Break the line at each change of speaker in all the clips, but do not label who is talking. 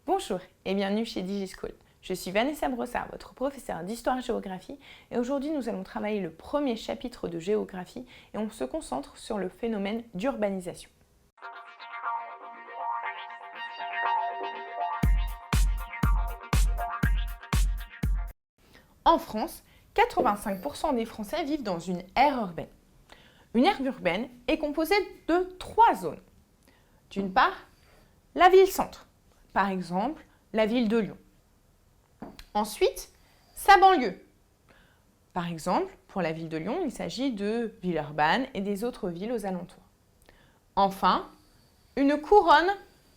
Bonjour et bienvenue chez DigiSchool. Je suis Vanessa Brossard, votre professeure d'histoire-géographie et aujourd'hui nous allons travailler le premier chapitre de géographie et on se concentre sur le phénomène d'urbanisation. En France, 85% des Français vivent dans une aire urbaine. Une aire urbaine est composée de 3 zones. D'une part, la ville-centre, par exemple la ville de Lyon. Ensuite, sa banlieue. Par exemple, pour la ville de Lyon, il s'agit de Villeurbanne et des autres villes aux alentours. Enfin, une couronne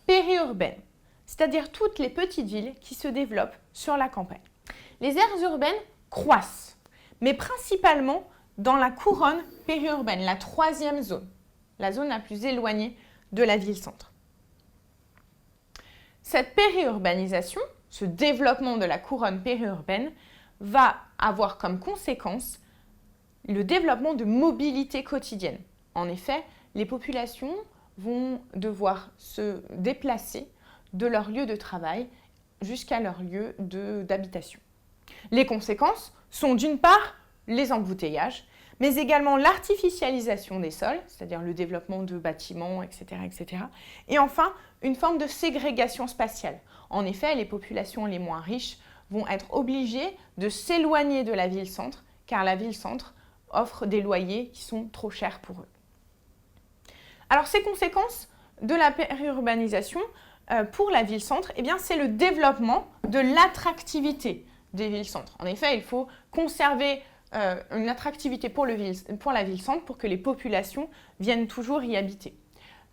périurbaine, c'est-à-dire toutes les petites villes qui se développent sur la campagne. Les aires urbaines croissent, mais principalement dans la couronne périurbaine, la 3e zone, la zone la plus éloignée de la ville-centre. Cette périurbanisation, ce développement de la couronne périurbaine, va avoir comme conséquence le développement de mobilité quotidienne. En effet, les populations vont devoir se déplacer de leur lieu de travail jusqu'à leur lieu d'habitation. Les conséquences sont d'une part les embouteillages, mais également l'artificialisation des sols, c'est-à-dire le développement de bâtiments, etc., etc. Et enfin, une forme de ségrégation spatiale. En effet, les populations les moins riches vont être obligées de s'éloigner de la ville-centre, car la ville-centre offre des loyers qui sont trop chers pour eux. Alors, ces conséquences de la périurbanisation pour la ville-centre, eh bien, c'est le développement de l'attractivité des villes-centres. En effet, il faut conserver une attractivité pour la ville-centre pour que les populations viennent toujours y habiter.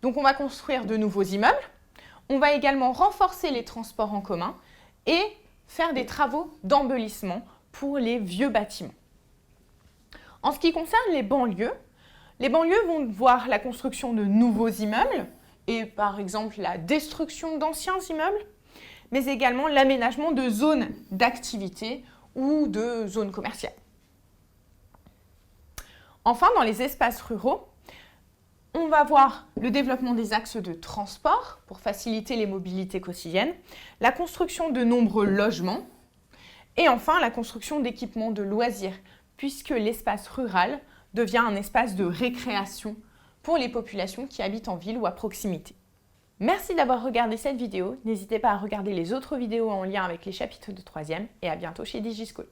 Donc, on va construire de nouveaux immeubles. On va également renforcer les transports en commun et faire des travaux d'embellissement pour les vieux bâtiments. En ce qui concerne les banlieues vont voir la construction de nouveaux immeubles et par exemple la destruction d'anciens immeubles, mais également l'aménagement de zones d'activité ou de zones commerciales. Enfin, dans les espaces ruraux, on va voir le développement des axes de transport pour faciliter les mobilités quotidiennes, la construction de nombreux logements et enfin la construction d'équipements de loisirs puisque l'espace rural devient un espace de récréation pour les populations qui habitent en ville ou à proximité. Merci d'avoir regardé cette vidéo. N'hésitez pas à regarder les autres vidéos en lien avec les chapitres de 3e et à bientôt chez DigiSchool.